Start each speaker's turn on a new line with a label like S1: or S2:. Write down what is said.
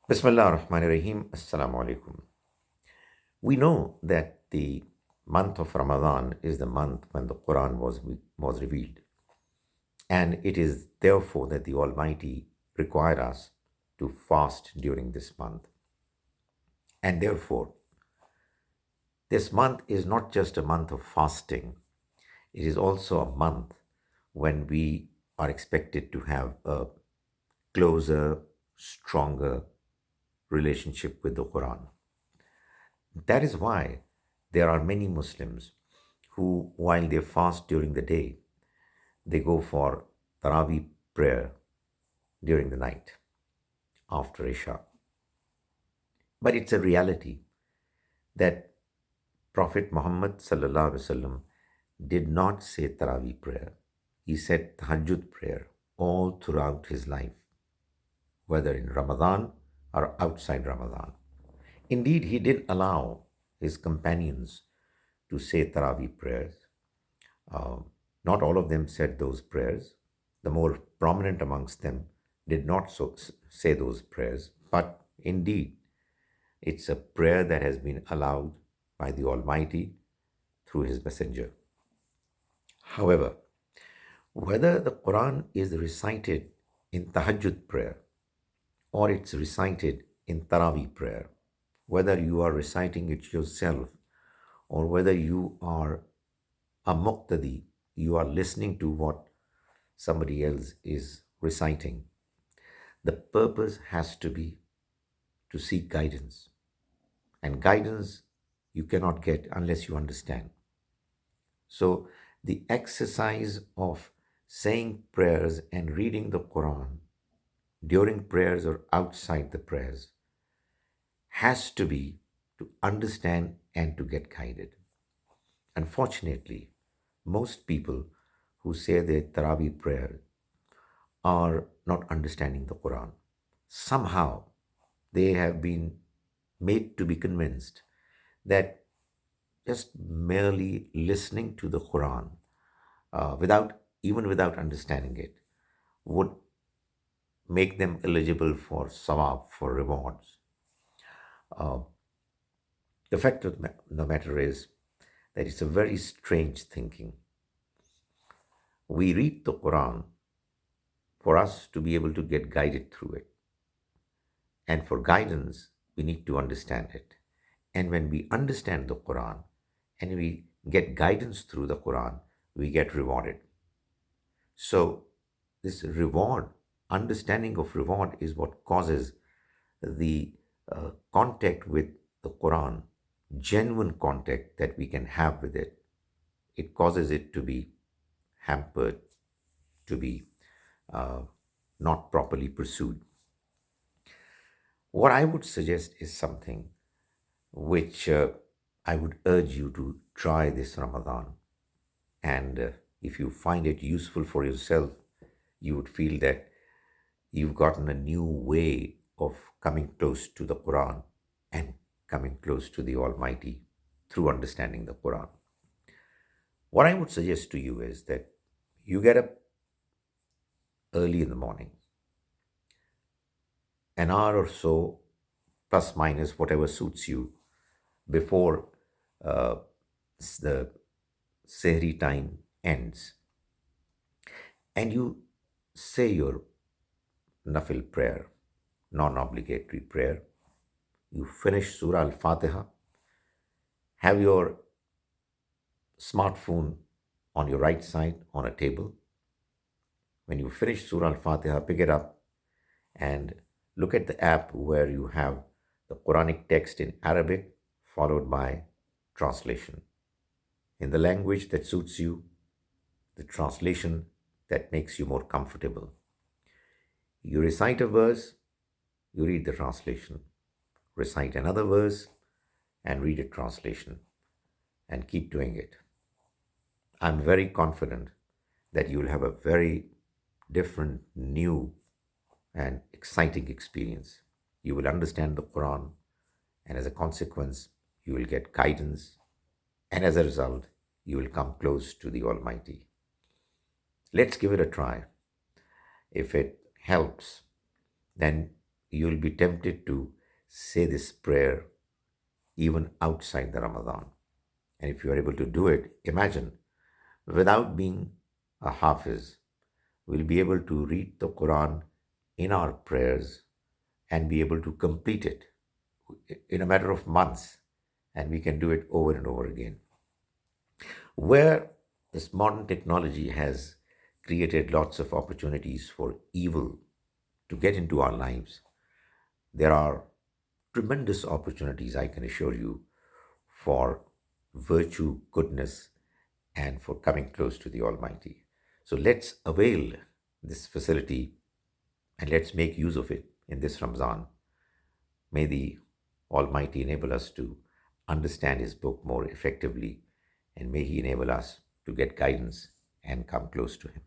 S1: Bismillah ar-Rahman ar-Rahim. Assalamu alaikum. We know that the month of Ramadan is the month when the Quran was revealed. And it is therefore that the Almighty required us to fast during this month. And therefore, this month is not just a month of fasting, it is also a month when we are expected to have a closer, stronger relationship with the Quran. That is why there are many Muslims who, while they fast during the day, they go for Taraweeh prayer during the night after Isha. But it's a reality that Prophet Muhammad sallallahu alaihi wasallam did not say Taraweeh prayer. He said Tahajjud prayer all throughout his life, whether in Ramadan or outside Ramadan. Indeed, he did allow his companions to say Taraweeh prayers. Uh, Not all of them said those prayers. The more prominent amongst them did not say those prayers, but indeed, it's a prayer that has been allowed by the Almighty through His Messenger. However, whether the Quran is recited in Tahajjud prayer or it's recited in Taraweeh prayer, whether you are reciting it yourself or whether you are a muqtadi, you are listening to what somebody else is reciting, the purpose has to be to seek guidance. And guidance you cannot get unless you understand. So, the exercise of saying prayers and reading the Quran during prayers or outside the prayers has to be to understand and to get guided. Unfortunately, most people who say their Taraweeh prayer are not understanding the Quran. Somehow they have been made to be convinced that just merely listening to the Quran without understanding it would make them eligible for sawab, for rewards. Uh, the fact of the matter is that it's a very strange thinking. We read the Quran for us to be able to get guided through it. And for guidance, we need to understand it. And when we understand the Quran and we get guidance through the Quran, we get rewarded. So, this reward, understanding of reward, is what causes the contact with the Quran, genuine contact that we can have with it. It causes it to be hampered, to be uh, not properly pursued. What I would suggest is something which I would urge you to try this Ramadan. And if you find it useful for yourself, you would feel that you've gotten a new way of coming close to the Quran and coming close to the Almighty through understanding the Quran. What I would suggest to you is that you get up early in the morning, an hour or so, plus minus whatever suits you, before uh, the Sehri time ends, and you say your Nafil prayer, non obligatory prayer. You finish Surah Al Fatiha, have your smartphone on your right side on a table. When you finish Surah Al Fatiha, pick it up and look at the app where you have the Quranic text in Arabic followed by translation in the language that suits you, the translation that makes you more comfortable. You recite a verse, you read the translation. Recite another verse and read a translation and keep doing it. I'm very confident that you'll have a very different, new, and exciting experience. You will understand the Quran, and as a consequence, you will get guidance, and as a result, you will come close to the Almighty. Let's give it a try. If it helps, then you'll be tempted to say this prayer even outside the Ramadan. And if you are able to do it, imagine without being a Hafiz, we'll be able to read the Quran in our prayers and be able to complete it in a matter of months. And we can do it over and over again. Where this modern technology has created lots of opportunities for evil to get into our lives, there are tremendous opportunities, I can assure you, for virtue, goodness, and for coming close to the Almighty. So let's avail this facility and let's make use of it in this Ramzan. May the Almighty enable us to understand His book more effectively, and may He enable us to get guidance and come close to Him.